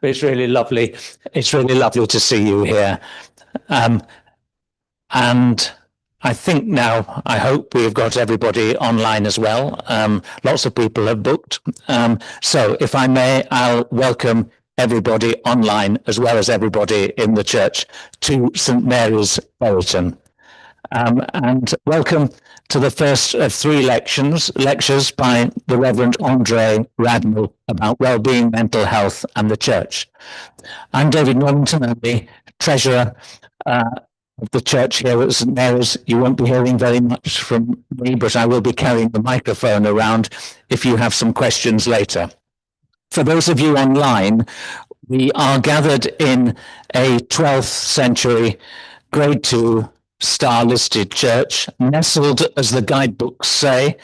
It's really lovely. It's really lovely to see you here. And I think now, I hope we've got everybody online as well. Lots of people have booked. So if I may, I'll welcome everybody online as well as everybody in the church to St. Mary's, Bolton. And welcome to the first of three lectures by the Reverend Andre Radnell about wellbeing, mental health and the church. I'm David Normington, I'm the treasurer of the church here at St. Mary's. You won't be hearing very much from me, but I will be carrying the microphone around if you have some questions later. For those of you online, we are gathered in a 12th century grade 2 star-listed church, nestled, as the guidebooks say,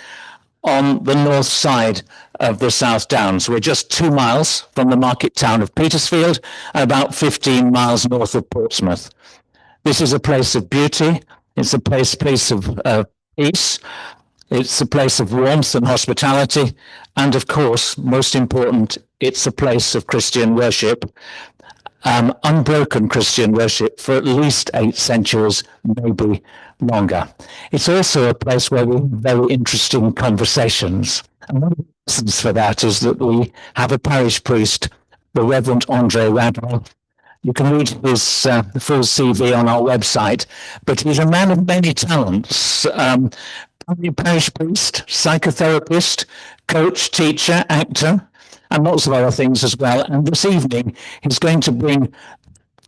on the north side of the South Downs. We're just 2 miles from the market town of Petersfield, about 15 miles north of Portsmouth. This is a place of beauty. It's a place of peace. It's a place of warmth and hospitality. And of course, most important, it's a place of Christian worship. Unbroken Christian worship for at least 8 centuries, maybe longer. It's also a place where we have very interesting conversations. And one of the reasons for that is that we have a parish priest, the Reverend Andre Radnell. You can read his full CV on our website, but he's a man of many talents. Parish priest, psychotherapist, coach, teacher, actor, and lots of other things as well. And this evening, he's going to bring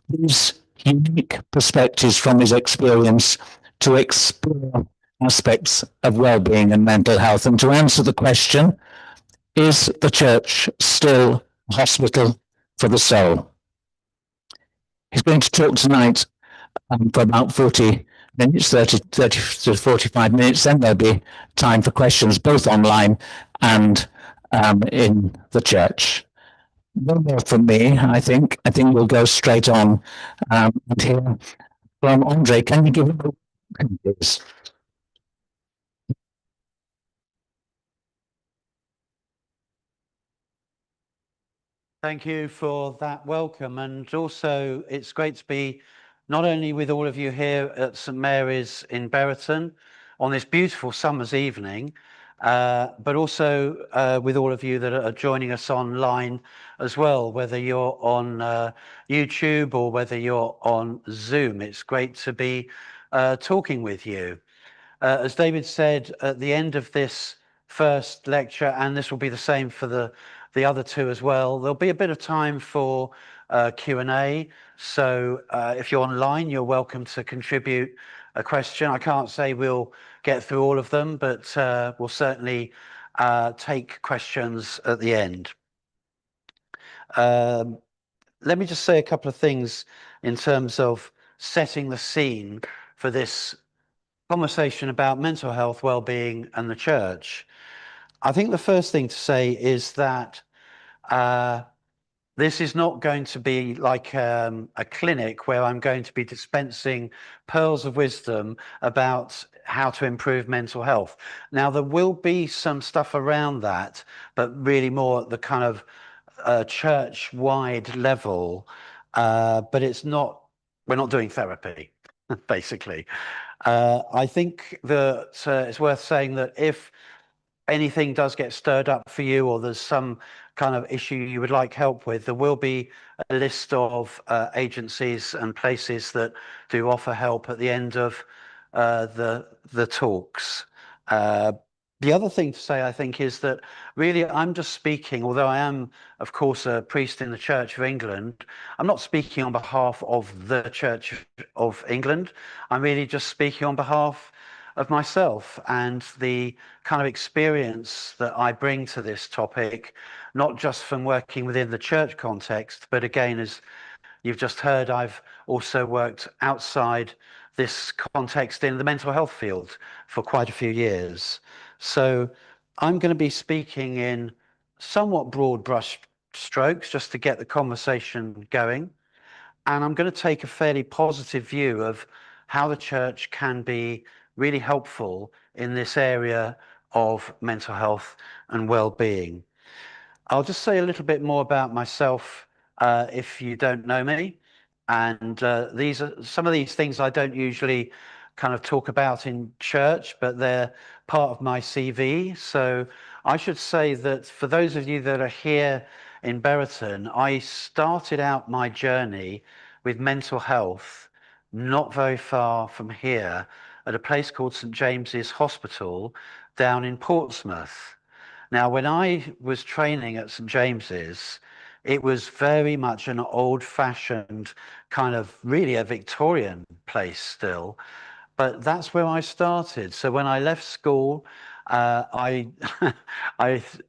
these unique perspectives from his experience to explore aspects of well-being and mental health, and to answer the question, is the church still a hospital for the soul? He's going to talk tonight for about 40 minutes, 30 to 45 minutes, then there'll be time for questions, both online and in the church. No more from me, I think. I think we'll go straight on and hear from Andre. Can you give him a welcome, please? Thank you for that welcome. And also, it's great to be not only with all of you here at St. Mary's in Brereton on this beautiful summer's evening, but also with all of you that are joining us online as well, whether you're on YouTube or whether you're on Zoom. It's great to be talking with you. As David said, at the end of this first lecture, and this will be the same for the other two as well, there'll be a bit of time for Q&A. So if you're online, you're welcome to contribute a question. I can't say we'll get through all of them, but we'll certainly take questions at the end. Let me just say a couple of things in terms of setting the scene for this conversation about mental health, well-being and the church. I think the first thing to say is that this is not going to be like a clinic where I'm going to be dispensing pearls of wisdom about how to improve mental health. Now, there will be some stuff around that, but really more at the kind of church-wide level. But it's not, we're not doing therapy, basically. I think that it's worth saying that if anything does get stirred up for you, or there's some kind of issue you would like help with, there will be a list of agencies and places that do offer help at the end of the talks. The other thing to say, I think, is that really I'm just speaking, although I am, of course, a priest in the Church of England, I'm not speaking on behalf of the Church of England. I'm really just speaking on behalf of myself and the kind of experience that I bring to this topic, not just from working within the church context, but again, as you've just heard, I've also worked outside this context in the mental health field for quite a few years. So I'm going to be speaking in somewhat broad brush strokes just to get the conversation going. And I'm going to take a fairly positive view of how the church can be really helpful in this area of mental health and well-being. I'll just say a little bit more about myself if you don't know me. And these are some of these things I don't usually kind of talk about in church, but they're part of my CV. So I should say that for those of you that are here in Brereton, I started out my journey with mental health not very far from here at a place called St James's Hospital down in Portsmouth. Now, when I was training at St James's, it was very much an old-fashioned kind of really a Victorian place still, but that's where I started. So when I left school, I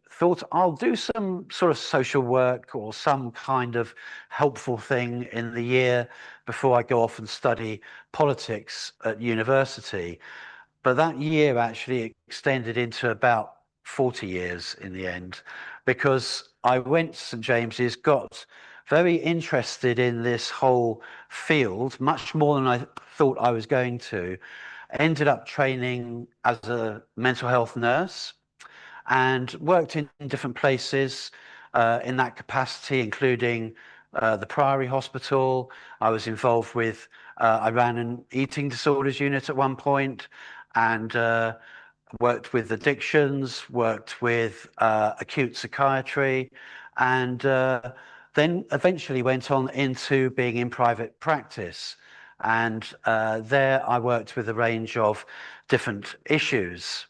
thought I'll do some sort of social work or some kind of helpful thing in the year before I go off and study politics at university. But that year actually extended into about 40 years in the end, because I went to St James's, got very interested in this whole field, much more than I thought I was going to. Ended up training as a mental health nurse and worked in different places in that capacity, including the Priory Hospital. I was involved with, I ran an eating disorders unit at one point, and worked with addictions, worked with acute psychiatry, and then eventually went on into being in private practice. And there I worked with a range of different issues.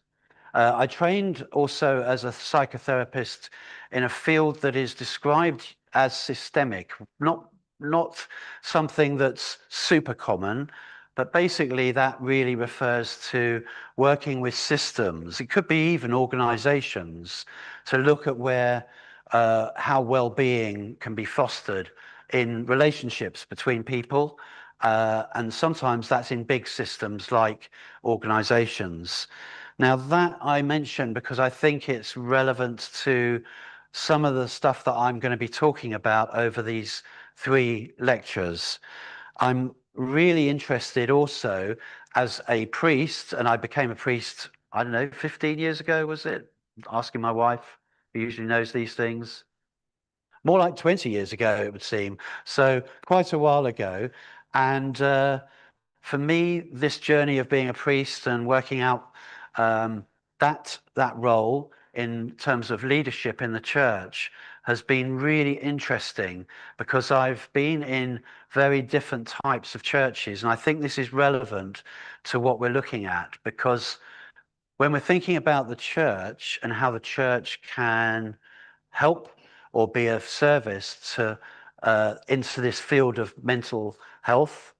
I trained also as a psychotherapist in a field that is described as systemic, not something that's super common, but basically that really refers to working with systems. It could be even organizations to look at where how well-being can be fostered in relationships between people. And sometimes that's in big systems like organizations. Now, that I mention because I think it's relevant to some of the stuff that I'm going to be talking about over these 3 lectures. I'm really interested also as a priest, and I became a priest, I don't know, 15 years ago, was it? Asking my wife, who usually knows these things. More like 20 years ago, it would seem. So quite a while ago. And for me, this journey of being a priest and working out that role in terms of leadership in the church has been really interesting, because I've been in very different types of churches, and I think this is relevant to what we're looking at, because when we're thinking about the church and how the church can help or be of service to into this field of mental health,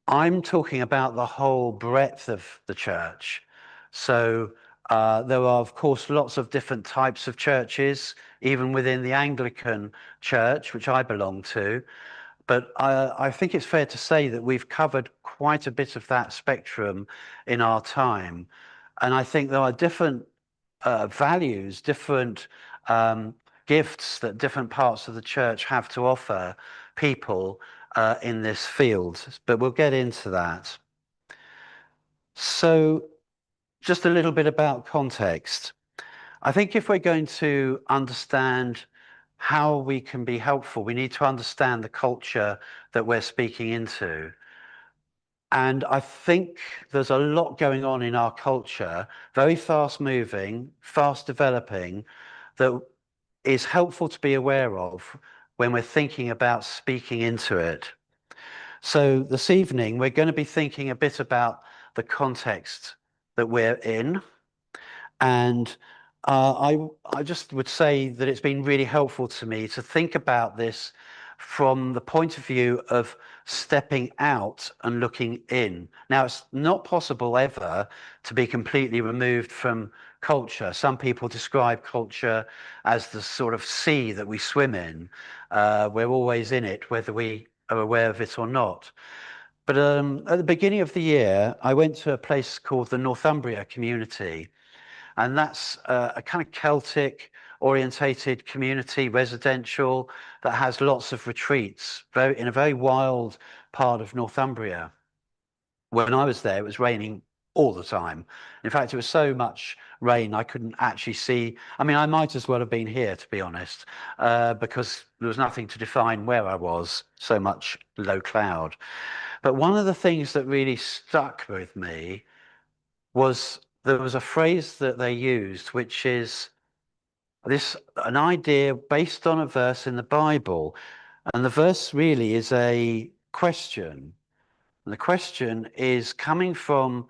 I'm talking about the whole breadth of the church. So there are, of course, lots of different types of churches, even within the Anglican Church, which I belong to. But I think it's fair to say that we've covered quite a bit of that spectrum in our time. And I think there are different values, different gifts that different parts of the church have to offer people in this field, but we'll get into that. So just a little bit about context. I think if we're going to understand how we can be helpful, we need to understand the culture that we're speaking into. And I think there's a lot going on in our culture, very fast moving, fast developing, that is helpful to be aware of when we're thinking about speaking into it. So this evening, we're going to be thinking a bit about the context that we're in. And I just would say that it's been really helpful to me to think about this from the point of view of stepping out and looking in. Now, it's not possible ever to be completely removed from culture. Some people describe culture as the sort of sea that we swim in. We're always in it, whether we are aware of it or not. But at the beginning of the year, I went to a place called the Northumbria community. And that's a kind of Celtic orientated community, residential, that has lots of retreats in a very wild part of Northumbria. When I was there, it was raining all the time. In fact, it was so much rain I couldn't actually see. I mean, I might as well have been here, to be honest, because there was nothing to define where I was, so much low cloud. But one of the things that really stuck with me was there was a phrase that they used, which is an idea based on a verse in the Bible. And the verse really is a question. And the question is coming from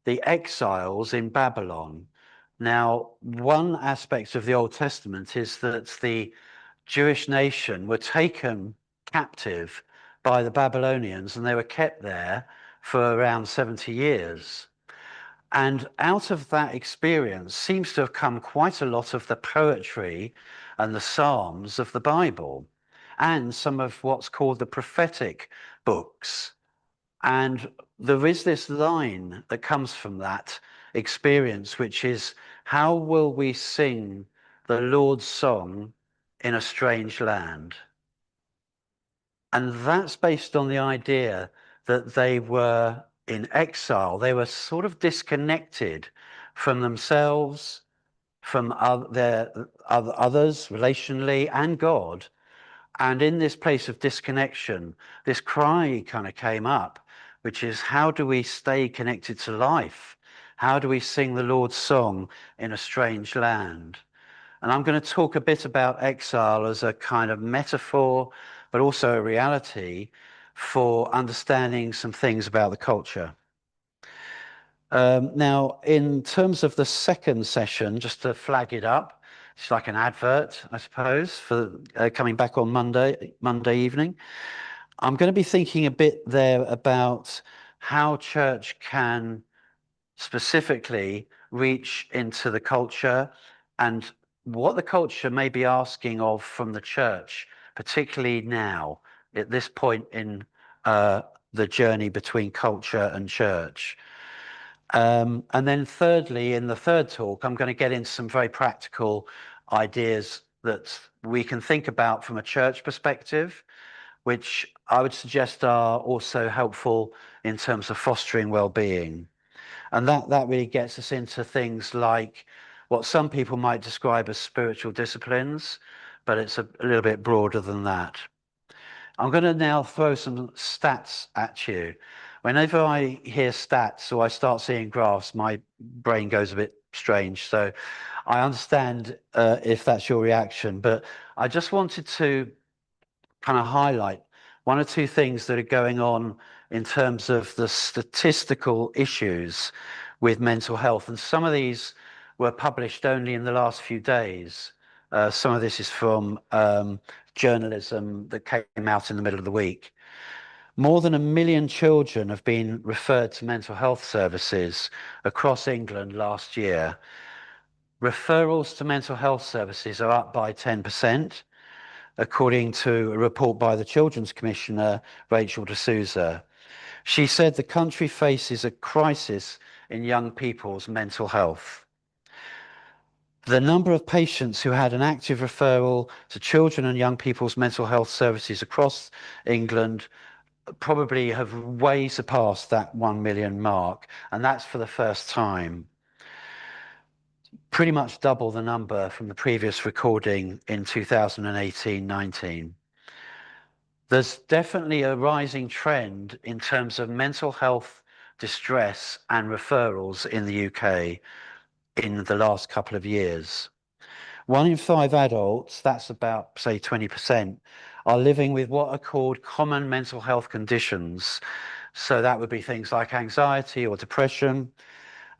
the exiles in Babylon. Now, one aspect of the Old Testament is that the Jewish nation were taken captive by the Babylonians and they were kept there for around 70 years. And out of that experience seems to have come quite a lot of the poetry and the Psalms of the Bible, and some of what's called the prophetic books. And there is this line that comes from that experience, which is, how will we sing the Lord's song in a strange land? And that's based on the idea that they were in exile. They were sort of disconnected from themselves, from their others relationally, and God. And in this place of disconnection, this cry kind of came up, which is, how do we stay connected to life? How do we sing the Lord's song in a strange land? And I'm going to talk a bit about exile as a kind of metaphor, but also a reality for understanding some things about the culture. Now, in terms of the second session, just to flag it up, it's like an advert, I suppose, for coming back on Monday evening. I'm going to be thinking a bit there about how church can specifically reach into the culture and what the culture may be asking of from the church, particularly now at this point in the journey between culture and church. And then thirdly, in the third talk, I'm going to get into some very practical ideas that we can think about from a church perspective, which I would suggest are also helpful in terms of fostering well-being. And that really gets us into things like what some people might describe as spiritual disciplines, but it's a little bit broader than that. I'm going to now throw some stats at you. Whenever I hear stats or I start seeing graphs, my brain goes a bit strange. So I understand if that's your reaction, but I just wanted to kind of highlight one or two things that are going on in terms of the statistical issues with mental health. And some of these were published only in the last few days. Some of this is from journalism that came out in the middle of the week. More than 1 million children have been referred to mental health services across England last year. Referrals to mental health services are up by 10%, according to a report by the Children's Commissioner, Rachel D'Souza. She said the country faces a crisis in young people's mental health. The number of patients who had an active referral to children and young people's mental health services across England probably have way surpassed that 1 million mark, and that's for the first time. Pretty much double the number from the previous recording in 2018-19. There's definitely a rising trend in terms of mental health distress and referrals in the UK in the last couple of years. 1 in 5 adults, that's about, say, 20%, are living with what are called common mental health conditions. So that would be things like anxiety or depression.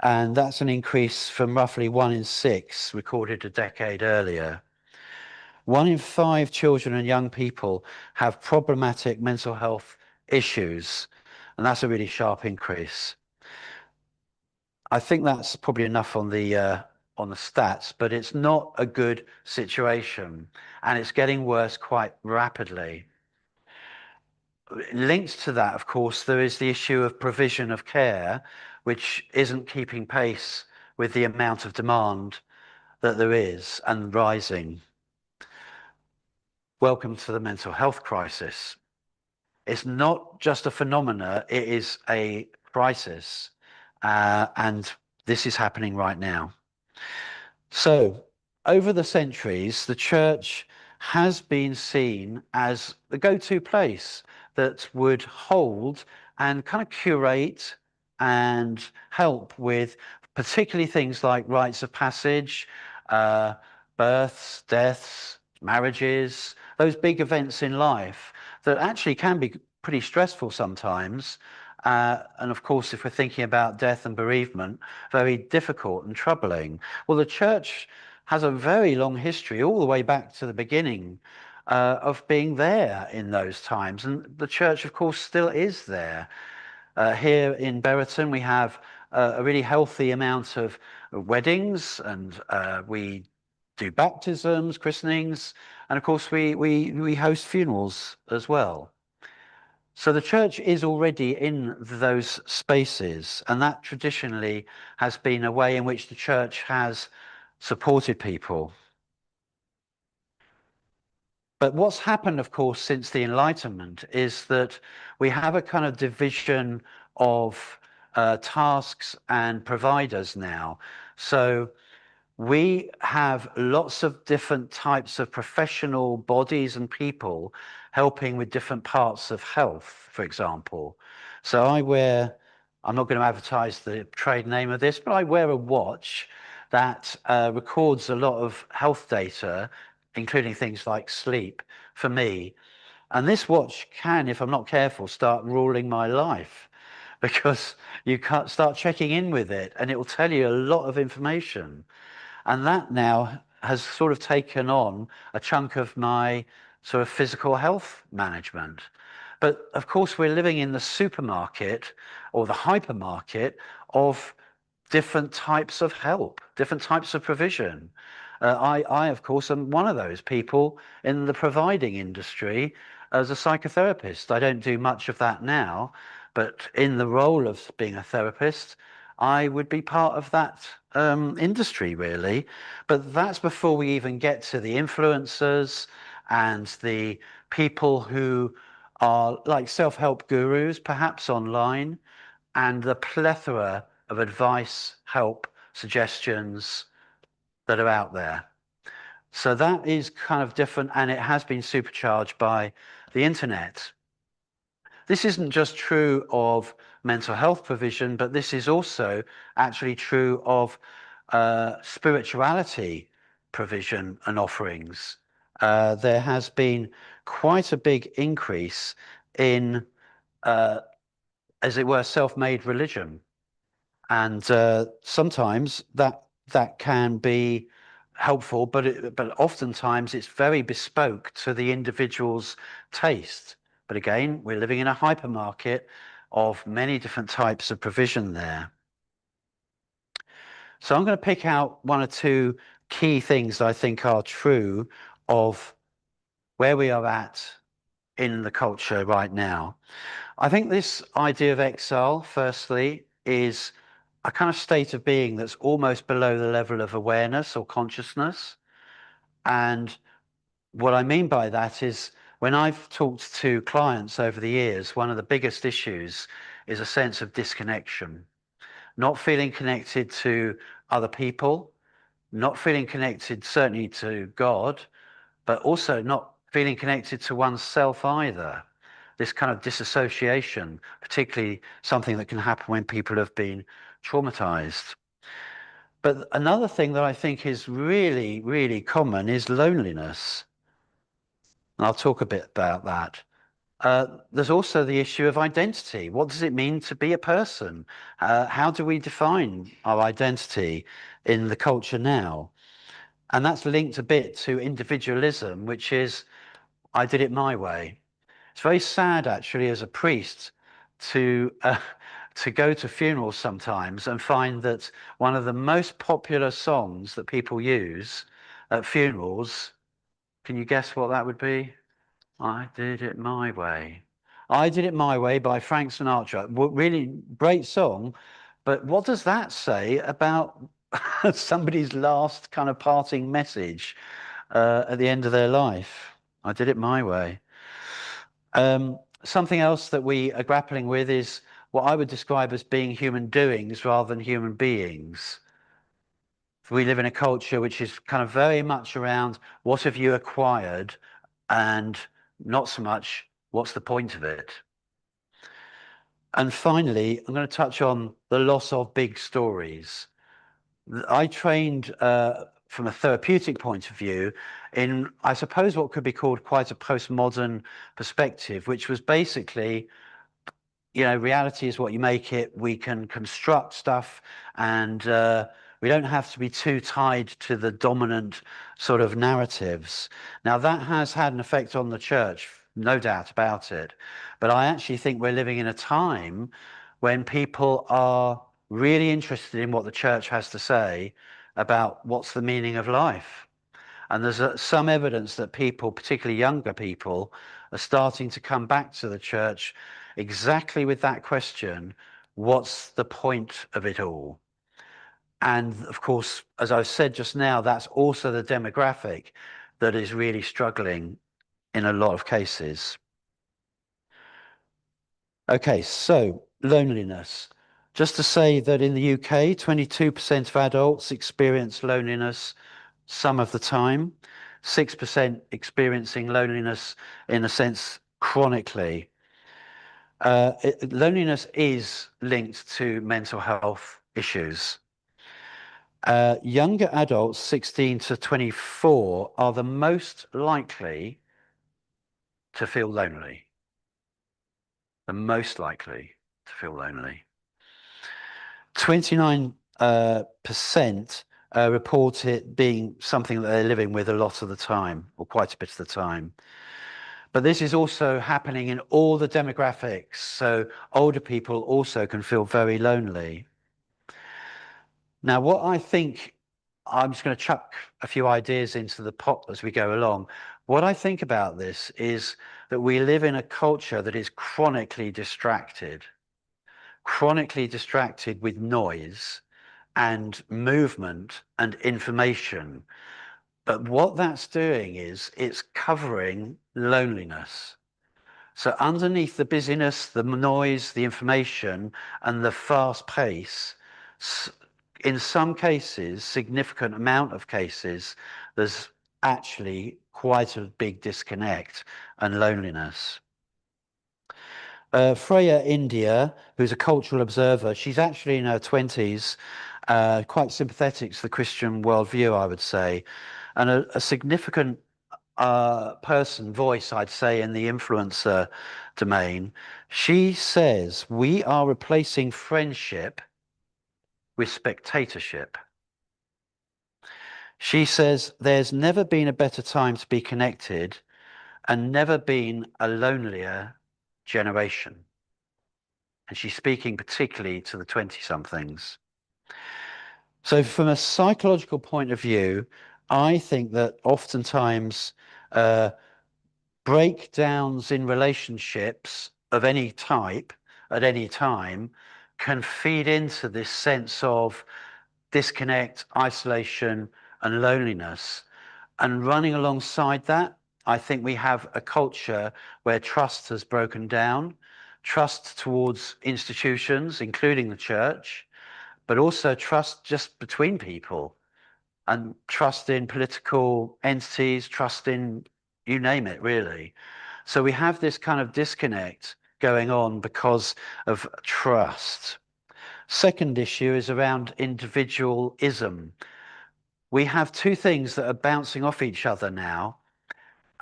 And that's an increase from roughly 1 in 6 recorded a decade earlier. 1 in 5 children and young people have problematic mental health issues, and that's a really sharp increase. I think that's probably enough on the stats, but it's not a good situation, and it's getting worse quite rapidly. Linked to that, of course, there is the issue of provision of care, which isn't keeping pace with the amount of demand that there is and rising. Welcome to the mental health crisis. It's not just a phenomena, it is a crisis. And this is happening right now. So, over the centuries, the church has been seen as the go-to place that would hold and kind of curate and help with particularly things like rites of passage, uh, births, deaths, marriages, those big events in life that actually can be pretty stressful sometimes. And of course, if we're thinking about death and bereavement, very difficult and troubling. Well, the church has a very long history, all the way back to the beginning, of being there in those times. And the church, of course, still is there. Here in Brereton, we have a really healthy amount of weddings, and we do baptisms, christenings, and of course, we host funerals as well. So the church is already in those spaces, and that traditionally has been a way in which the church has supported people. But what's happened, of course, since the Enlightenment is that we have a kind of division of tasks and providers now. So we have lots of different types of professional bodies and people helping with different parts of health, for example. So I'm not going to advertise the trade name of this, but I wear a watch that records a lot of health data, including things like sleep for me. And this watch can, if I'm not careful, start ruling my life because you can't start checking in with it and it will tell you a lot of information. And that now has sort of taken on a chunk of my sort of physical health management. But of course, we're living in the supermarket or the hypermarket of different types of help, different types of provision. Of course, am one of those people in the providing industry as a psychotherapist. I don't do much of that now, but in the role of being a therapist, I would be part of that industry, really. But that's before we even get to the influencers and the people who are like self-help gurus, perhaps online, and the plethora of advice, help, suggestions that are out there. So that is kind of different, and it has been supercharged by the internet. This isn't just true of mental health provision, but this is also actually true of spirituality provision and offerings. There has been quite a big increase in, as it were, self-made religion. And sometimes that can be helpful, but oftentimes it's very bespoke to the individual's taste. But again, we're living in a hypermarket of many different types of provision there. So I'm going to pick out one or two key things that I think are true of where we are at in the culture right now. I think this idea of exile, firstly, is a kind of state of being that's almost below the level of awareness or consciousness. And what I mean by that is when I've talked to clients over the years, one of the biggest issues is a sense of disconnection, not feeling connected to other people, not feeling connected certainly to God, but also not feeling connected to oneself either. This kind of disassociation, particularly something that can happen when people have been traumatized. But another thing that I think is really, really common is loneliness. And I'll talk a bit about that. There's also the issue of identity. What does it mean to be a person? How do we define our identity in the culture now? And that's linked a bit to individualism, which is, I did it my way. It's very sad, actually, as a priest, to to go to funerals sometimes and find that one of the most popular songs that people use at funerals. Can you guess what that would be? I did it my way. I Did It My Way by Frank Sinatra. Really great song, but what does that say about somebody's last kind of parting message at the end of their life? I did it my way. Something else that we are grappling with is what I would describe as being human doings rather than human beings. We live in a culture which is kind of very much around what have you acquired and not so much what's the point of it. And finally, I'm going to touch on the loss of big stories. I trained from a therapeutic point of view in, I suppose, what could be called quite a postmodern perspective, which was basically, reality is what you make it. We can construct stuff, and we don't have to be too tied to the dominant sort of narratives. Now, that has had an effect on the church, no doubt about it. But I actually think we're living in a time when people are really interested in what the church has to say about what's the meaning of life. And there's some evidence that people, particularly younger people, are starting to come back to the church exactly with that question, what's the point of it all? And of course, as I said just now, that's also the demographic that is really struggling in a lot of cases. Okay, so loneliness. Just to say that in the UK, 22% of adults experience loneliness some of the time, 6% experiencing loneliness in a sense chronically. Loneliness is linked to mental health issues. Younger adults, 16 to 24, are the most likely to feel lonely. The most likely to feel lonely. 29% report it being something that they're living with a lot of the time, or quite a bit of the time. But this is also happening in all the demographics. So older people also can feel very lonely. Now, what I think, I'm just going to chuck a few ideas into the pot as we go along. What I think about this is that we live in a culture that is chronically distracted with noise and movement and information. But what that's doing is it's covering loneliness. So underneath the busyness, the noise, the information, and the fast pace, in some cases, significant amount of cases, there's actually quite a big disconnect and loneliness. Freya India, who's a cultural observer, she's actually in her 20s, quite sympathetic to the Christian worldview, I would say, and a significant voice, I'd say, in the influencer domain. She says, we are replacing friendship with spectatorship. She says, there's never been a better time to be connected and never been a lonelier generation. And she's speaking particularly to the 20-somethings. So from a psychological point of view, I think that oftentimes breakdowns in relationships of any type at any time can feed into this sense of disconnect, isolation, and loneliness. And running alongside that, I think we have a culture where trust has broken down, trust towards institutions, including the church, but also trust just between people and trust in political entities, trust in you name it, really. So we have this kind of disconnect going on because of trust. Second issue is around individualism. We have two things that are bouncing off each other now.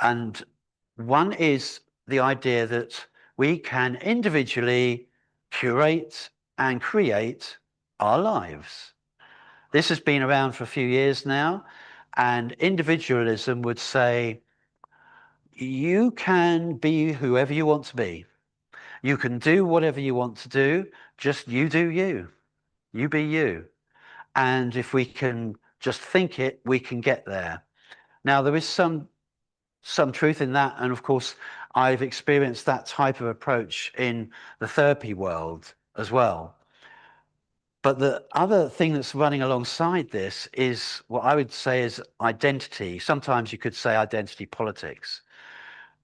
And one is the idea that we can individually curate and create our lives. This has been around for a few years now, and individualism would say you can be whoever you want to be. You can do whatever you want to do, just you do you. You be you. And if we can just think it, we can get there. Now, there is some truth in that, and of course, I've experienced that type of approach in the therapy world as well. But the other thing that's running alongside this is what I would say is identity. Sometimes you could say identity politics.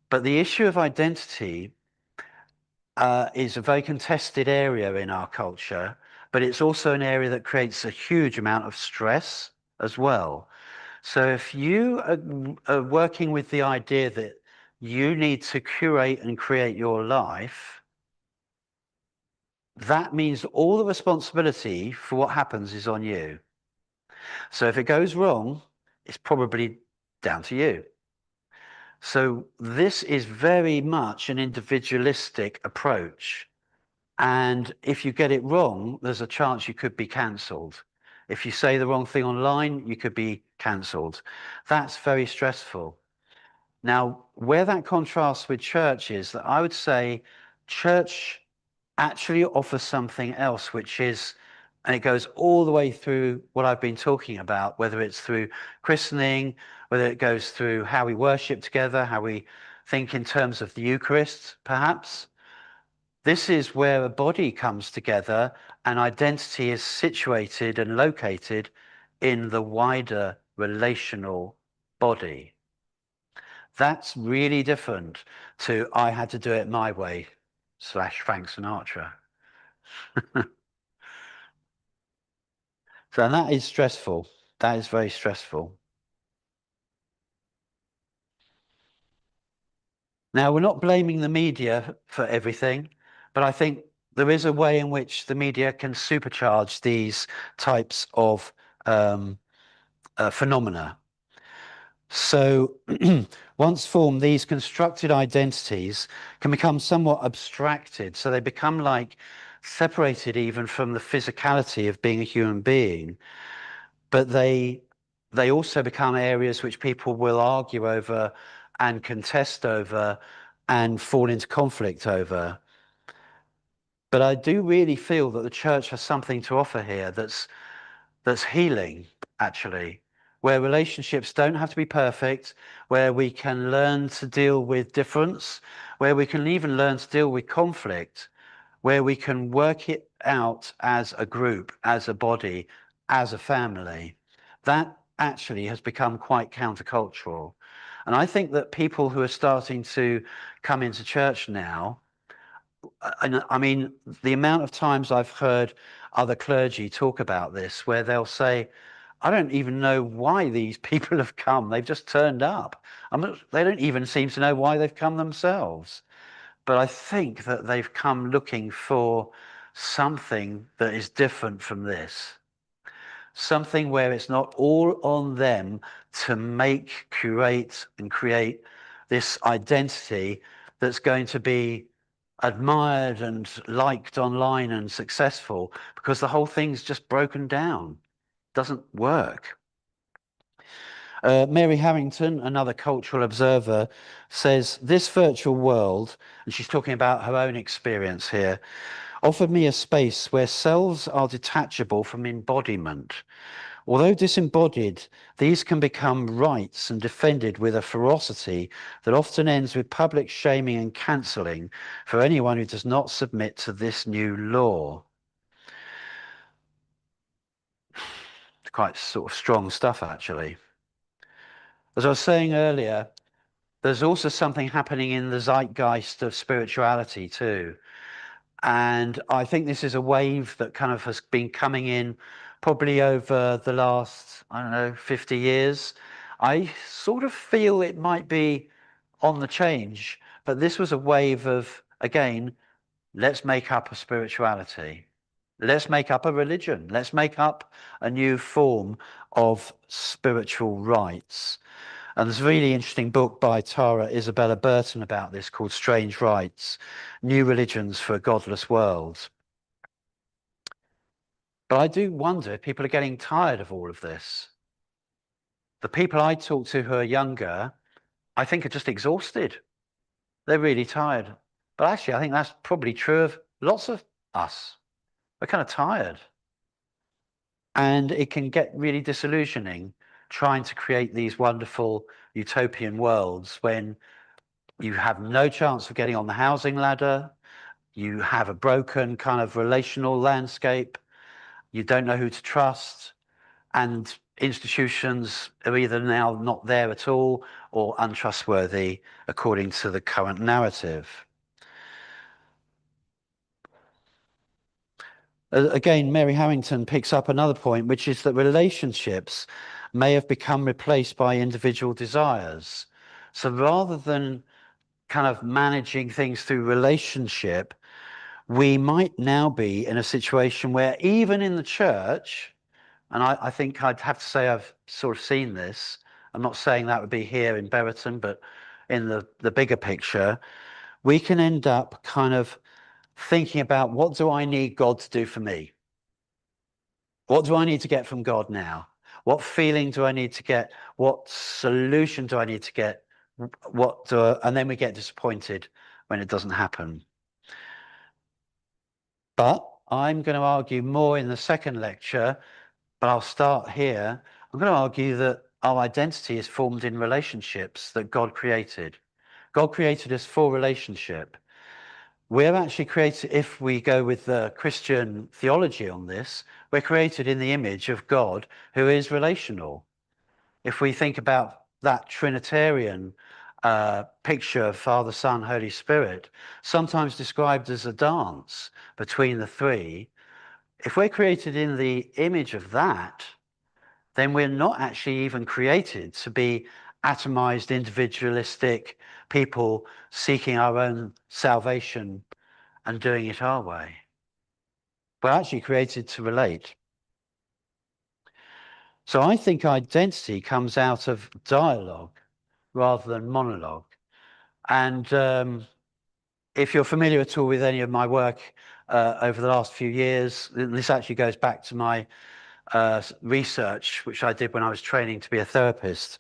But the issue of identity is a very contested area in our culture, but it's also an area that creates a huge amount of stress as well. So if you are working with the idea that you need to curate and create your life, that means all the responsibility for what happens is on you. So if it goes wrong, it's probably down to you. So this is very much an individualistic approach. And if you get it wrong, there's a chance you could be cancelled. If you say the wrong thing online, you could be cancelled. That's very stressful. Now, where that contrasts with church is that I would say church actually offers something else, which is, and it goes all the way through what I've been talking about, whether it's through christening, whether it goes through how we worship together, how we think in terms of the Eucharist, perhaps. This is where a body comes together and identity is situated and located in the wider relational body. That's really different to I had to do it my way / Frank Sinatra. So that is stressful. That is very stressful. Now, we're not blaming the media for everything, but I think there is a way in which the media can supercharge these types of phenomena. So once formed, these constructed identities can become somewhat abstracted. So they become like separated even from the physicality of being a human being. But they also become areas which people will argue over and contest over and fall into conflict over. But I do really feel that the church has something to offer here that's healing, actually, where relationships don't have to be perfect, where we can learn to deal with difference, where we can even learn to deal with conflict, where we can work it out as a group, as a body, as a family. That actually has become quite countercultural. And I think that people who are starting to come into church now, and I mean, the amount of times I've heard other clergy talk about this, where they'll say, I don't even know why these people have come. They've just turned up. They don't even seem to know why they've come themselves. But I think that they've come looking for something that is different from this. Something where it's not all on them to make, curate, and create this identity that's going to be admired and liked online and successful, because the whole thing's just broken down. Doesn't work. Mary Harrington, another cultural observer, says this virtual world, and she's talking about her own experience here, offered me a space where selves are detachable from embodiment. Although disembodied, these can become rights and defended with a ferocity that often ends with public shaming and cancelling for anyone who does not submit to this new law. It's quite sort of strong stuff, actually. As I was saying earlier, there's also something happening in the zeitgeist of spirituality too. And I think this is a wave that kind of has been coming in probably over the last, I don't know, 50 years. I sort of feel it might be on the change, but this was a wave of, again, let's make up a spirituality. Let's make up a religion. Let's make up a new form of spiritual rites. And there's a really interesting book by Tara Isabella Burton about this called Strange Rites, New Religions for a Godless World. But I do wonder if people are getting tired of all of this. The people I talk to who are younger, I think are just exhausted. They're really tired. But actually, I think that's probably true of lots of us. We're kind of tired. And it can get really disillusioning trying to create these wonderful utopian worlds when you have no chance of getting on the housing ladder. You have a broken kind of relational landscape. You don't know who to trust. And institutions are either now not there at all or untrustworthy according to the current narrative. Again, Mary Harrington picks up another point, which is that relationships may have become replaced by individual desires. So rather than kind of managing things through relationship, we might now be in a situation where even in the church, and I think I'd have to say I've sort of seen this. I'm not saying that would be here in Brereton, but in the bigger picture, we can end up kind of thinking about, what do I need God to do for me? What do I need to get from God now? What feeling do I need to get? What solution do I need to get? And then we get disappointed when it doesn't happen. But I'm going to argue more in the second lecture, but I'll start here. I'm going to argue that our identity is formed in relationships that God created. God created us for relationship. We're actually created, if we go with the Christian theology on this, we're created in the image of God who is relational. If we think about that Trinitarian picture of Father, Son, Holy Spirit, sometimes described as a dance between the three, if we're created in the image of that, then we're not actually even created to be atomized, individualistic people seeking our own salvation and doing it our way. We're actually created to relate. So I think identity comes out of dialogue rather than monologue. And if you're familiar at all with any of my work over the last few years, this actually goes back to my research, which I did when I was training to be a therapist.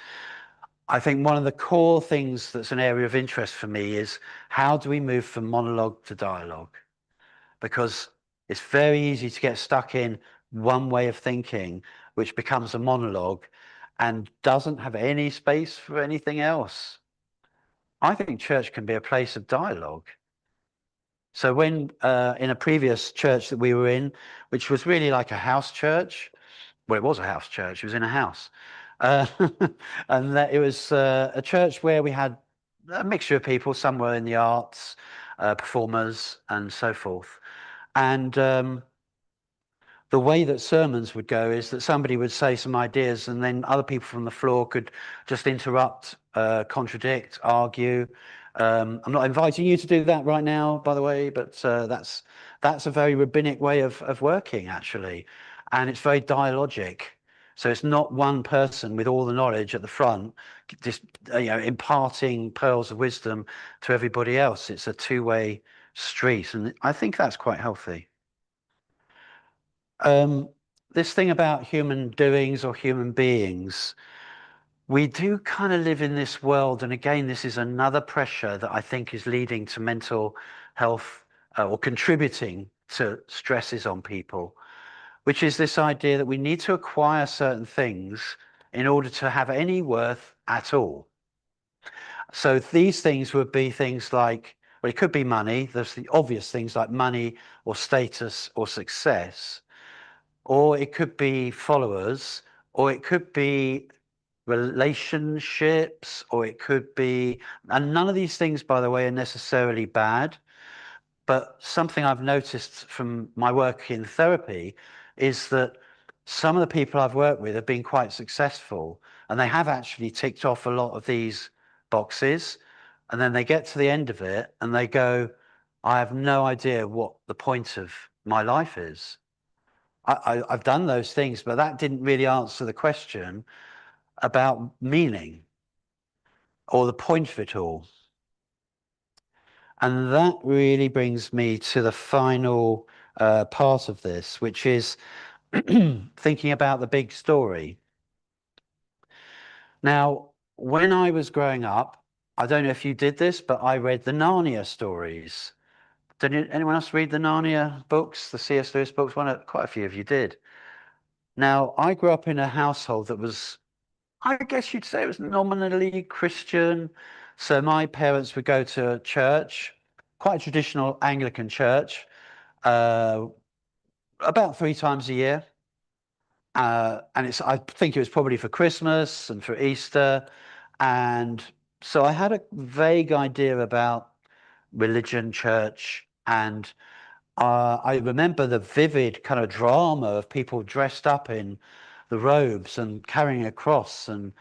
I think one of the core things that's an area of interest for me is, how do we move from monologue to dialogue? Because it's very easy to get stuck in one way of thinking, which becomes a monologue and doesn't have any space for anything else. I think church can be a place of dialogue. So when in a previous church that we were in, which was really like a house church, well, it was a house church, it was in a house. Uh, and that it was a church where we had a mixture of people, some were in the arts, performers, and so forth. And the way that sermons would go is that somebody would say some ideas, and then other people from the floor could just interrupt, contradict, argue. I'm not inviting you to do that right now, by the way, but that's a very rabbinic way of working, actually, and it's very dialogic. So it's not one person with all the knowledge at the front, just imparting pearls of wisdom to everybody else. It's a two-way street, and I think that's quite healthy. This thing about human doings or human beings, we do kind of live in this world, and again, this is another pressure that I think is leading to mental health or contributing to stresses on people, which is this idea that we need to acquire certain things in order to have any worth at all. So these things would be things like, well, it could be money. There's the obvious things like money or status or success, or it could be followers, or it could be relationships, or it could be, and none of these things, by the way, are necessarily bad. But something I've noticed from my work in therapy is that some of the people I've worked with have been quite successful, and they have actually ticked off a lot of these boxes. And then they get to the end of it and they go, I have no idea what the point of my life is. I've done those things, but that didn't really answer the question about meaning or the point of it all. And that really brings me to the final part of this, which is thinking about the big story. Now, when I was growing up, I don't know if you did this, but I read the Narnia stories. Did anyone else read the Narnia books, the C.S. Lewis books? Quite a few of you did. Now, I grew up in a household that was, I guess you'd say, it was nominally Christian. So my parents would go to church, quite a traditional Anglican church, uh, about 3 times a year. And I think it was probably for Christmas and for Easter. And so I had a vague idea about religion, church, and I remember the vivid kind of drama of people dressed up in the robes and carrying a cross. And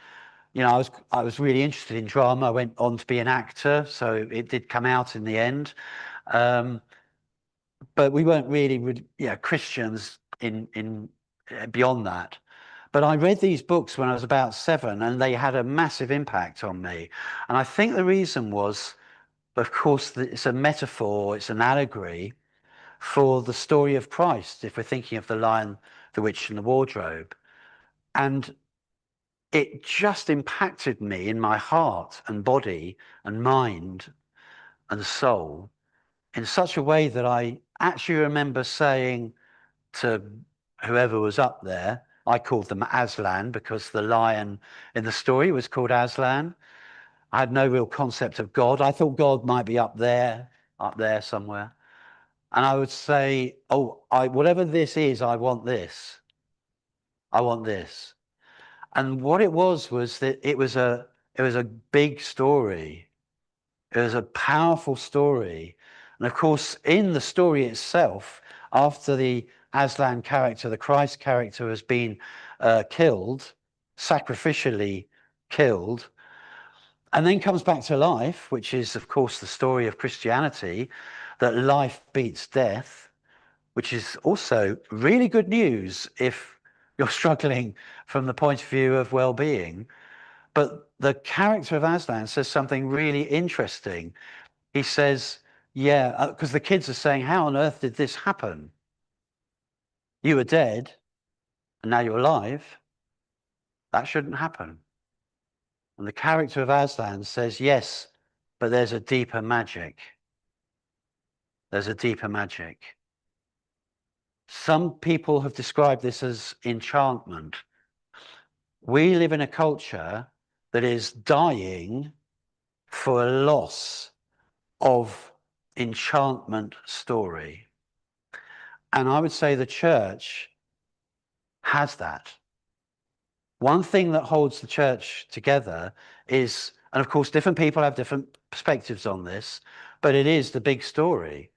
I was really interested in drama. I went on to be an actor, so it did come out in the end. Um, but we weren't really Christians in beyond that. But I read these books when I was about 7, and they had a massive impact on me. And I think the reason was, of course, that it's a metaphor, it's an allegory for the story of Christ, if we're thinking of the Lion, the Witch, and the Wardrobe. And it just impacted me in my heart and body and mind and soul in such a way that I actually remember saying to whoever was up there, I called them Aslan because the lion in the story was called Aslan. I had no real concept of God. I thought God might be up there somewhere. And I would say, oh, whatever this is, I want this. I want this. And what it was that it was a big story. It was a powerful story. And of course, in the story itself, after the Aslan character, the Christ character, has been killed, sacrificially killed, and then comes back to life, which is, of course, the story of Christianity, that life beats death, which is also really good news if you're struggling from the point of view of well-being. But the character of Aslan says something really interesting. He says, yeah, because the kids are saying, how on earth did this happen? You were dead and now you're alive. That shouldn't happen. And the character of Aslan says, yes, but there's a deeper magic. There's a deeper magic. Some people have described this as enchantment. We live in a culture that is dying for a loss of enchantment story. And I would say the church has that. One thing that holds the church together is, and of course, different people have different perspectives on this, but it is the big story.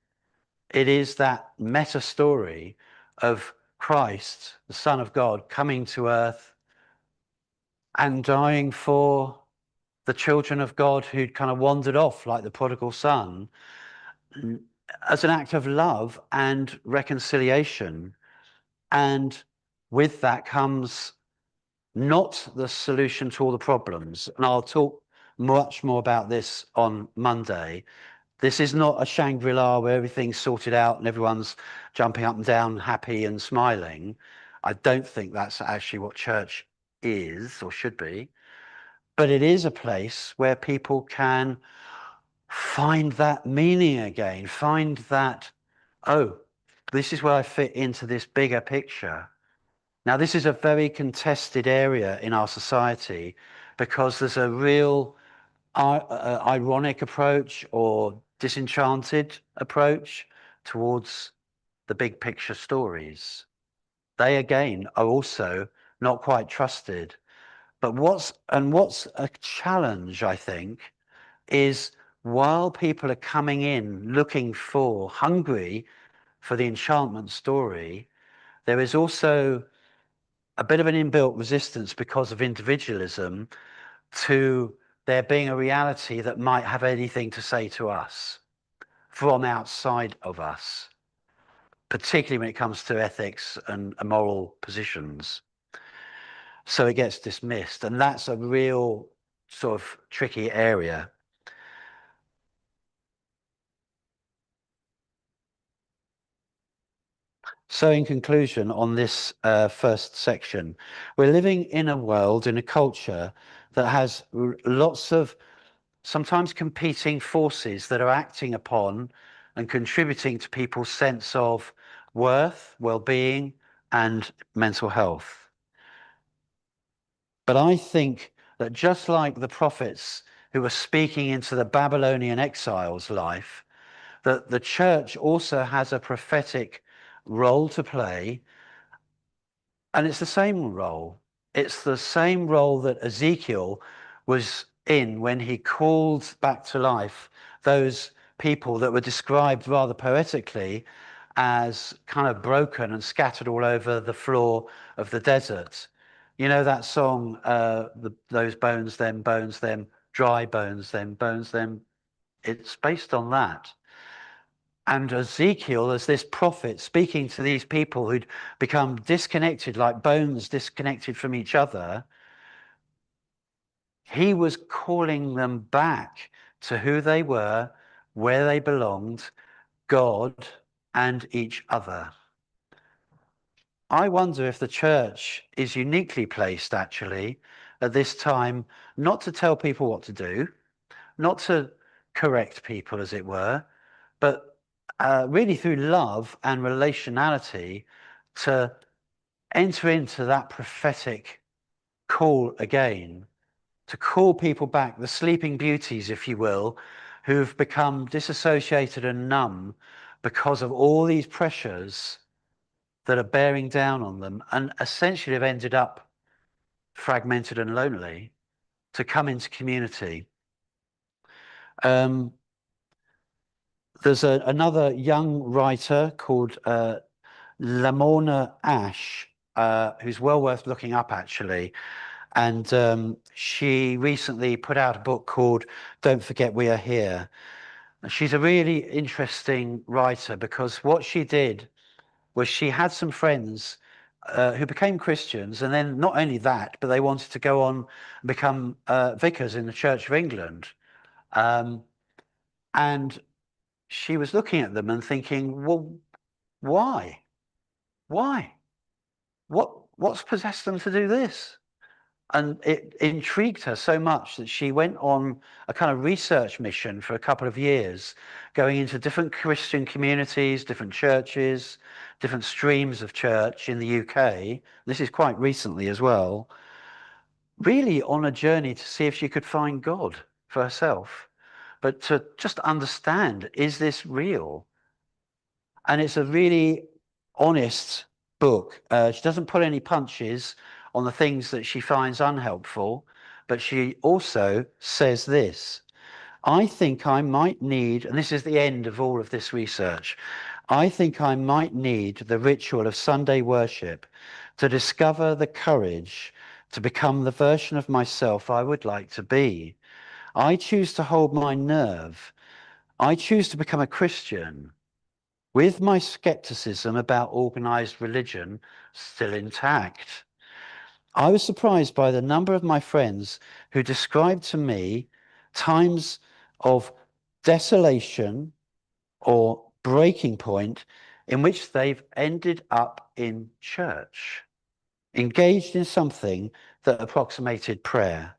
It is that meta story of Christ, the Son of God, coming to earth and dying for the children of God who'd kind of wandered off like the prodigal son, as an act of love and reconciliation. And with that comes not the solution to all the problems. And I'll talk much more about this on Monday. This is not a Shangri-La where everything's sorted out and everyone's jumping up and down, happy and smiling. I don't think that's actually what church is or should be. But it is a place where people can find that meaning again, find that, oh, this is where I fit into this bigger picture. Now, this is a very contested area in our society because there's a real ironic approach or disenchanted approach towards the big picture stories. They, again, are also not quite trusted. But what's a challenge, I think, is while people are coming in looking for, hungry for the enchantment story, there is also a bit of an inbuilt resistance because of individualism to there being a reality that might have anything to say to us from outside of us, particularly when it comes to ethics and moral positions. So it gets dismissed, and that's a real sort of tricky area. So in conclusion, on this first section, we're living in a world, in a culture that has lots of sometimes competing forces that are acting upon and contributing to people's sense of worth, well-being, and mental health. But I think that just like the prophets who were speaking into the Babylonian exile's life, that the church also has a prophetic role to play. And it's the same role. It's the same role that Ezekiel was in when he called back to life those people that were described rather poetically as kind of broken and scattered all over the floor of the desert. You know that song, those bones, them, dry bones, them. It's based on that. And Ezekiel, as this prophet speaking to these people who'd become disconnected, like bones disconnected from each other, he was calling them back to who they were, where they belonged, God and each other. I wonder if the church is uniquely placed, actually, at this time, not to tell people what to do, not to correct people, as it were, but really through love and relationality to enter into that prophetic call again, to call people back, the sleeping beauties, if you will, who've become disassociated and numb because of all these pressures that are bearing down on them and essentially have ended up fragmented and lonely, to come into community. There's another young writer called Lamorna Ash, who's well worth looking up, actually. And she recently put out a book called Don't Forget We Are Here. She's a really interesting writer because what she did was she had some friends who became Christians, and then not only that, but they wanted to go on and become vicars in the Church of England. And she was looking at them and thinking, well, why? Why? What's possessed them to do this? And it intrigued her so much that she went on a kind of research mission for a couple of years, going into different Christian communities, different churches, different streams of church in the UK. This is quite recently as well, really on a journey to see if she could find God for herself, but to just understand, is this real? And it's a really honest book. She doesn't pull any punches on the things that she finds unhelpful, but she also says this: I think I might need, and this is the end of all of this research, I think I might need the ritual of Sunday worship to discover the courage to become the version of myself I would like to be. I choose to hold my nerve. I choose to become a Christian, with my skepticism about organized religion still intact. I was surprised by the number of my friends who described to me times of desolation or breaking point in which they've ended up in church, engaged in something that approximated prayer.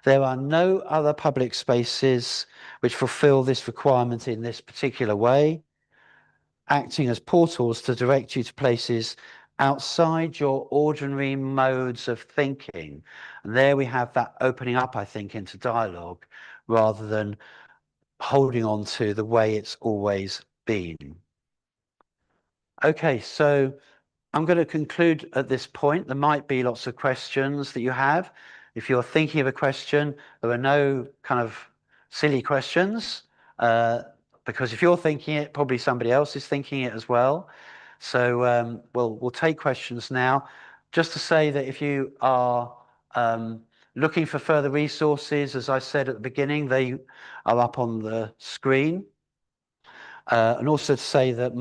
There are no other public spaces which fulfill this requirement in this particular way, acting as portals to direct you to places outside your ordinary modes of thinking. And there we have that opening up, I think, into dialogue rather than holding on to the way it's always been. Okay, so I'm going to conclude at this point. There might be lots of questions that you have. If you're thinking of a question, there are no kind of silly questions, because if you're thinking it, probably somebody else is thinking it as well. So we'll take questions now. Just to say that if you are looking for further resources, as I said at the beginning, they are up on the screen. And also to say that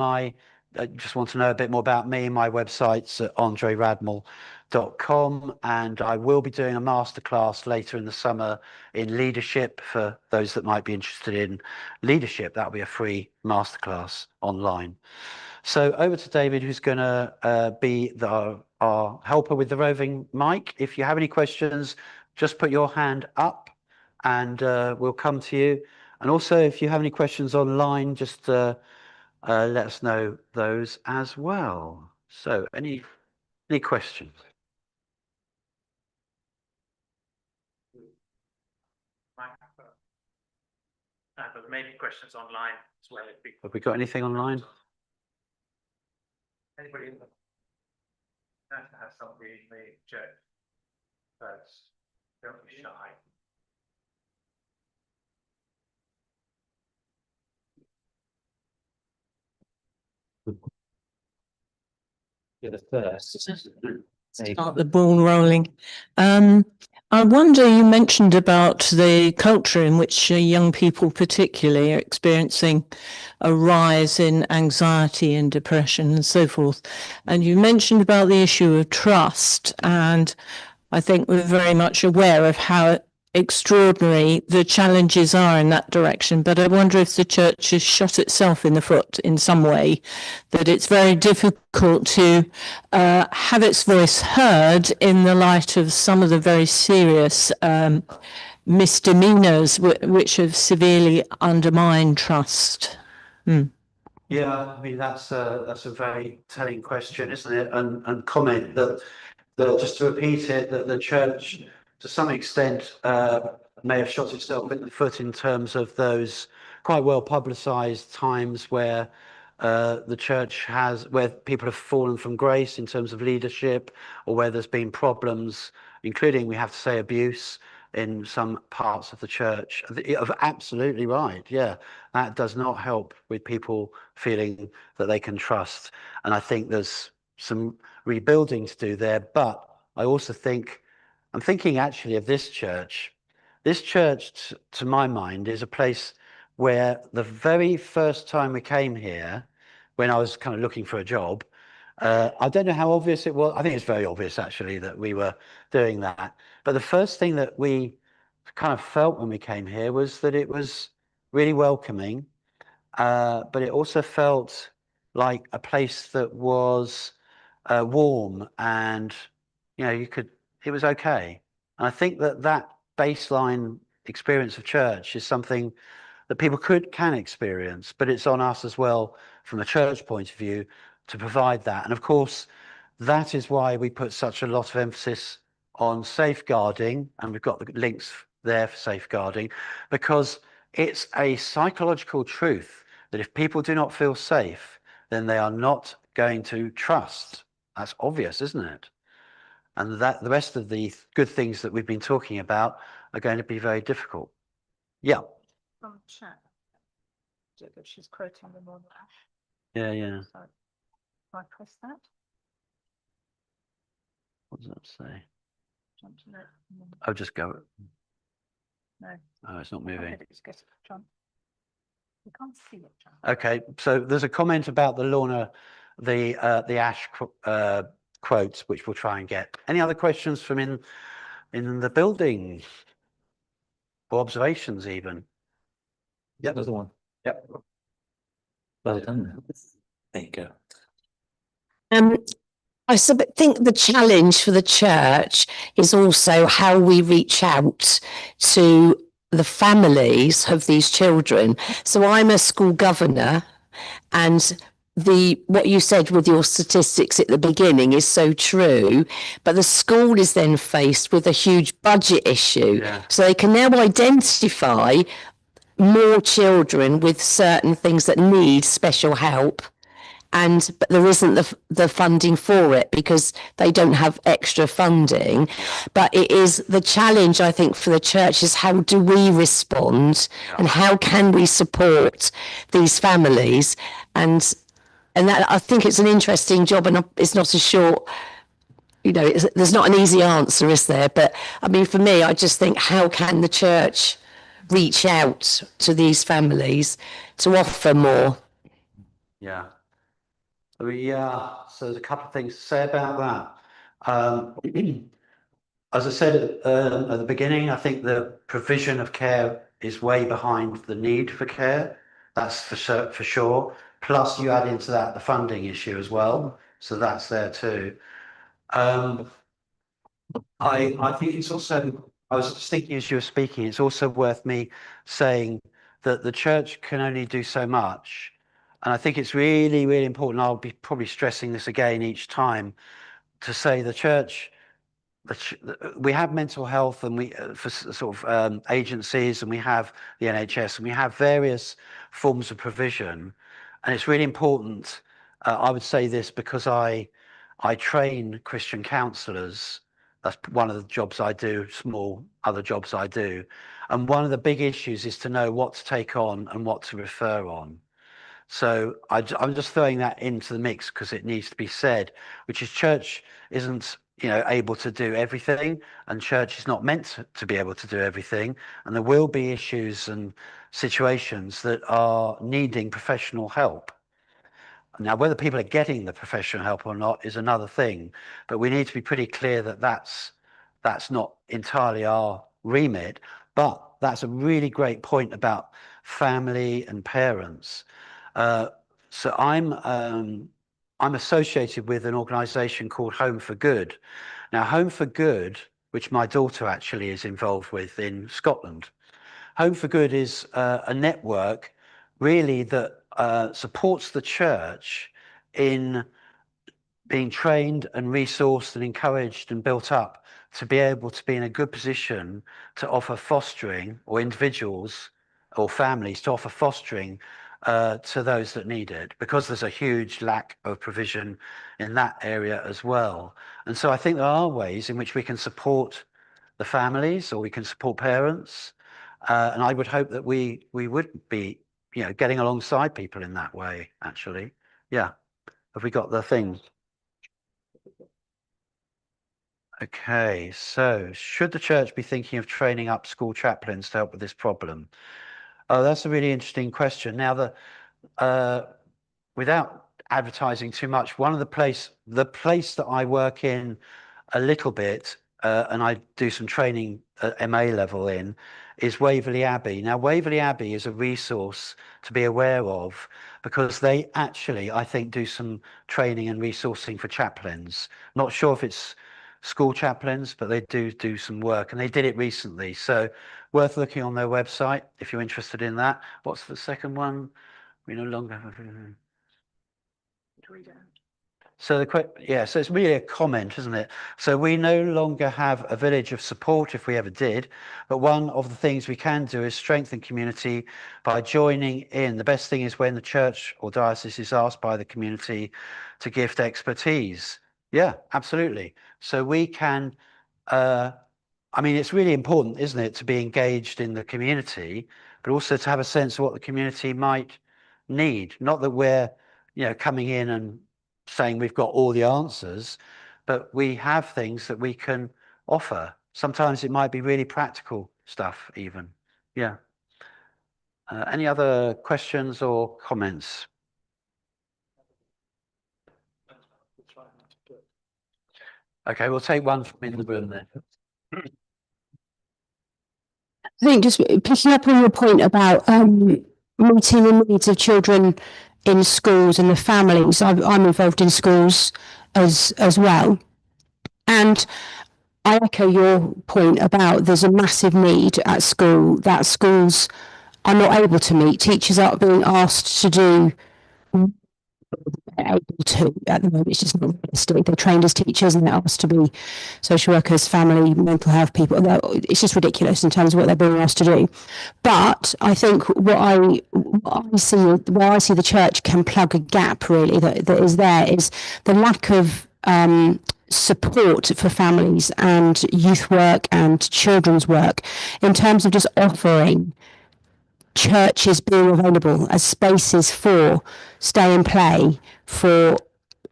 just want to know a bit more about me, my website's at andreradmal.com, and I will be doing a masterclass later in the summer in leadership for those that might be interested in leadership. That'll be a free masterclass online. So over to David, who's going to be our helper with the roving mic. If you have any questions, just put your hand up and we'll come to you. And also, if you have any questions online, just let us know those as well. So any questions? But maybe questions online as well. Have we got anything online? Anybody has to have somebody in the church first. Don't be shy. You're the first. Start the ball rolling. I wonder, you mentioned about the culture in which young people particularly are experiencing a rise in anxiety and depression and so forth. And you mentioned about the issue of trust. And I think we're very much aware of how extraordinary the challenges are in that direction. But I wonder if the church has shot itself in the foot in some way, that it's very difficult to have its voice heard in the light of some of the very serious misdemeanors which have severely undermined trust. Yeah, I mean that's a very telling question, isn't it? And comment that just to repeat it, that the church to some extent may have shot itself in the foot in terms of those quite well publicised times where the church where people have fallen from grace in terms of leadership, or where there's been problems, including, we have to say, abuse in some parts of the church. Absolutely right. Yeah, that does not help with people feeling that they can trust. And I think there's some rebuilding to do there. But I also think, I'm thinking actually of this church. This church, to my mind, is a place where the very first time we came here, when I was kind of looking for a job, I don't know how obvious it was. I think it's very obvious actually that we were doing that. But the first thing that we kind of felt when we came here was that it was really welcoming, but it also felt like a place that was warm, and it was okay. And I think that baseline experience of church is something that people can experience, but it's on us as well from a church point of view to provide that. And of course, that is why we put such a lot of emphasis on safeguarding, and we've got the links there for safeguarding, because it's a psychological truth that if people do not feel safe, then they are not going to trust. That's obvious, isn't it? And that the rest of the good things that we've been talking about are going to be very difficult. Yeah. From chat. She's quoting them on that. Yeah. So, if I press that. What does that say? Jump to that. Oh, just go. No. Oh, it's not moving. You can't see it, John. Okay, so there's a comment about the Lorna, the Ash quotes, which we'll try and get. Any other questions from in the building, or observations even? Yep, there's the one. Yep. Well done. There you go. I think the challenge for the church is also how we reach out to the families of these children. So I'm a school governor, and what you said with your statistics at the beginning is so true, but the school is then faced with a huge budget issue. Yeah. So they can now identify more children with certain things that need special help, but there isn't the funding for it because they don't have extra funding. But it is the challenge, I think, for the church is how do we respond, and how can we support these families, and that, I think it's an interesting job, and it's not a short, there's not an easy answer, is there? But I mean, for me, I just think, how can the church reach out to these families to offer more? Yeah. So there's a couple of things to say about that. As I said at the beginning, I think the provision of care is way behind the need for care. That's for sure. Plus, you add into that the funding issue as well, so that's there too. I think it's also, I was just thinking as you were speaking, it's also worth me saying that the church can only do so much. And I think it's really, really important. I'll be probably stressing this again each time to say the church, we have mental health, and we for sort of agencies, and we have the NHS, and we have various forms of provision. And it's really important. I would say this because I train Christian counsellors. That's one of the jobs I do, small other jobs I do. And one of the big issues is to know what to take on and what to refer on. So I'm just throwing that into the mix because it needs to be said, which is church isn't, able to do everything, and church is not meant to be able to do everything. And there will be issues and situations that are needing professional help. Now, whether people are getting the professional help or not is another thing, but we need to be pretty clear that that's not entirely our remit. But that's a really great point about family and parents. So I'm associated with an organisation called Home for Good. Now, Home for Good, which my daughter actually is involved with in Scotland, Home for Good is a network really that supports the church in being trained and resourced and encouraged and built up to be able to be in a good position to offer fostering, or individuals or families to offer fostering to those that need it, because there's a huge lack of provision in that area as well. And so I think there are ways in which we can support the families, or we can support parents. And I would hope that we would be, getting alongside people in that way, actually. Yeah. Have we got the thing? Okay, so should the church be thinking of training up school chaplains to help with this problem? Oh, that's a really interesting question. Now, without advertising too much, the place that I work in a little bit, and I do some training at MA level in, is Waverley Abbey. Now, Waverley Abbey is a resource to be aware of, because they actually, I think, do some training and resourcing for chaplains. Not sure if it's school chaplains, but they do some work, and they did it recently. So worth looking on their website if you're interested in that. What's the second one? We no longer have. So so it's really a comment, isn't it? So we no longer have a village of support, if we ever did, but one of the things we can do is strengthen community by joining in. The best thing is when the church or diocese is asked by the community to gift expertise. Yeah, absolutely. So we can, it's really important, isn't it, to be engaged in the community, but also to have a sense of what the community might need. Not that we're, coming in and saying we've got all the answers, but we have things that we can offer. Sometimes it might be really practical stuff even. Yeah. Any other questions or comments? Okay, we'll take one from in the room then. I think just picking up on your point about meeting the needs of children in schools and the families. I'm involved in schools as well, and I echo your point about there's a massive need at school that schools are not able to meet. Teachers are being asked to do able to at the moment. It's just not realistic. They're trained as teachers and they're asked to be social workers, family, mental health people. It's just ridiculous in terms of what they're being asked to do. But I think what I see, where I see the church can plug a gap really that is there, is the lack of support for families and youth work and children's work, in terms of just offering churches being available as spaces for stay and play, for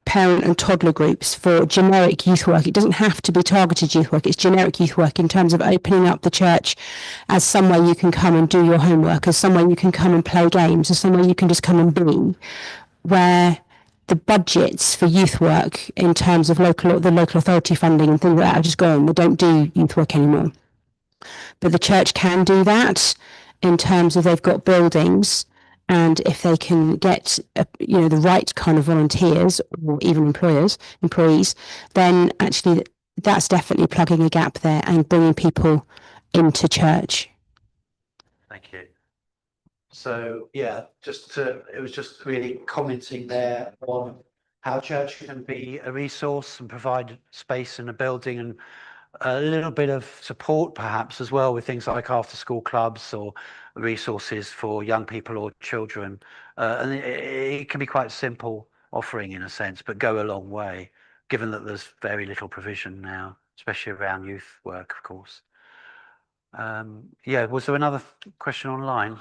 parent and toddler groups, for generic youth work. It doesn't have to be targeted youth work. It's generic youth work, in terms of opening up the church as somewhere you can come and do your homework, as somewhere you can come and play games, as somewhere you can just come and be, where the budgets for youth work in terms of the local authority funding and things like that are just gone. We don't do youth work anymore. But the church can do that in terms of they've got buildings, and if they can get the right kind of volunteers or even employees, then actually that's definitely plugging a gap there and bringing people into church. Thank you. So yeah, it was just really commenting there on how church can be a resource and provide space in a building, and a little bit of support perhaps as well with things like after school clubs or resources for young people or children. And it can be quite simple offering in a sense, but go a long way, given that there's very little provision now, especially around youth work, of course. Yeah, was there another question online?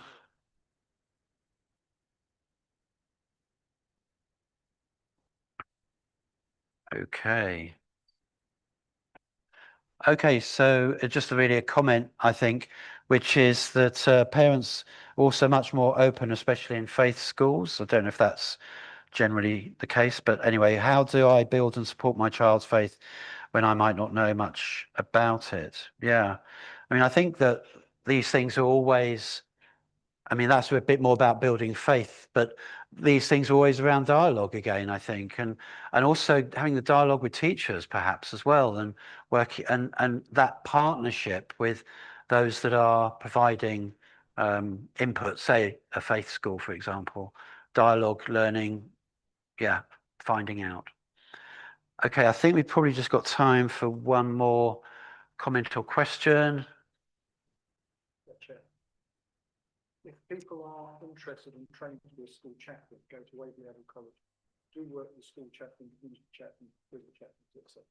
Okay. Okay, so just really a comment, I think, which is that parents are also much more open, especially in faith schools. I don't know if that's generally the case, but anyway, how do I build and support my child's faith when I might not know much about it? Yeah, I mean, I think that these things are always, I mean, that's a bit more about building faith, but these things are always around dialogue again, I think, and also having the dialogue with teachers perhaps as well, and working and that partnership with those that are providing input, say a faith school, for example, dialogue, learning, yeah, finding out. Okay, I think we've probably just got time for one more comment or question. If people are interested in training to be a school chaplain, go to WMH College, do work with school chaplain, community chaplain, with the chaplains, etc.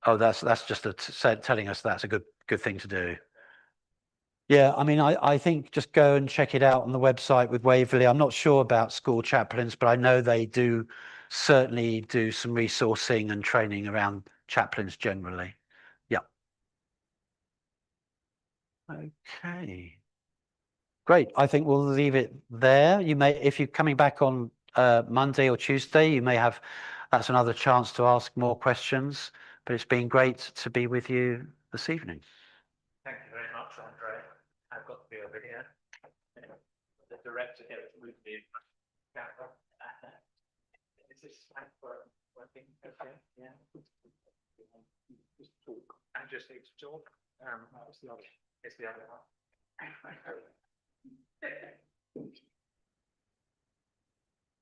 Oh, that's just telling us that's a good thing to do. Yeah, I mean, I think just go and check it out on the website with Waverley. I'm not sure about school chaplains, but I know they do certainly do some resourcing and training around chaplains generally. Yeah. Okay. Great. I think we'll leave it there. You may, if you're coming back on Monday or Tuesday, you may have, that's another chance to ask more questions. But it's been great to be with you this evening. Thank you very much, Andre. I've got to be over here. The director here with me. Is this working? Okay. Yeah. Just talk. I just need to talk. It's the other. It's the other one.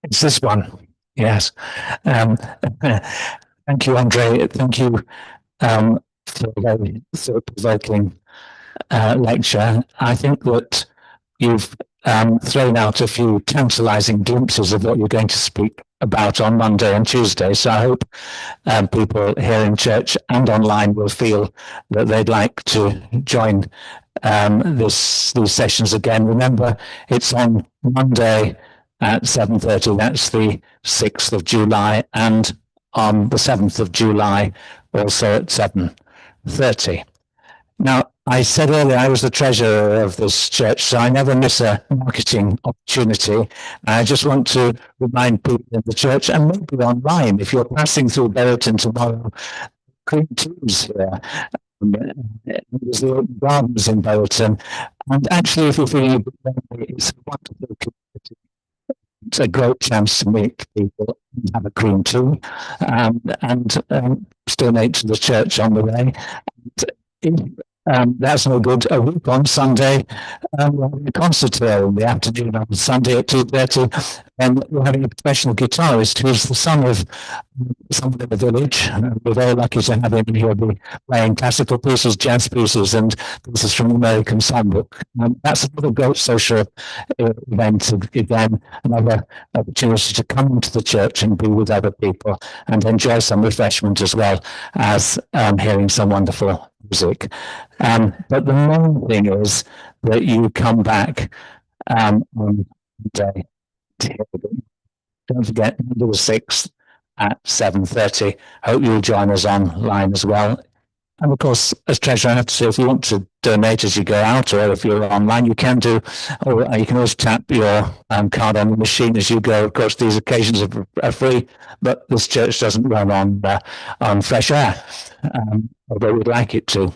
It's this one. Yes. Thank you, Andre. Thank you for a very thought-provoking lecture. I think that you've thrown out a few tantalizing glimpses of what you're going to speak about on Monday and Tuesday. So I hope people here in church and online will feel that they'd like to join these sessions again. Remember, it's on Monday at 7:30. That's the 6th of July, and on the 7th of July, also at 7:30. Now, I said earlier I was the treasurer of this church, so I never miss a marketing opportunity. I just want to remind people in the church, and maybe online, if you're passing through Berriton tomorrow, cream teas here. There's the open gardens in Berriton. And actually, if you're feeling a bit lonely, it's a wonderful community. It's a great chance to meet people and have a green tea and donate to the church on the way. And if that's no good, a week on Sunday, we're having a concert here in the afternoon on Sunday at 2:30, and we're having a professional guitarist who's the son of someone in the village. We're very lucky to have him, and he'll be playing classical pieces, jazz pieces, and pieces from the American Songbook. That's another great social event again, another opportunity to come to the church and be with other people and enjoy some refreshment as well as hearing some wonderful music. But the main thing is that you come back on Monday. Don't forget, Monday the 6th at 7:30. Hope you'll join us online as well. And of course, as treasurer, I have to say, if you want to donate as you go out, or if you're online, you can do, or you can always tap your card on the machine as you go. Of course, these occasions are free, but this church doesn't run on fresh air, although we'd like it to.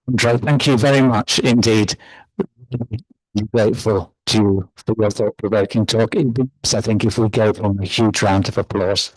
Andre, thank you very much indeed. I'm grateful to you for your thought-provoking talk. So I think if we gave him a huge round of applause.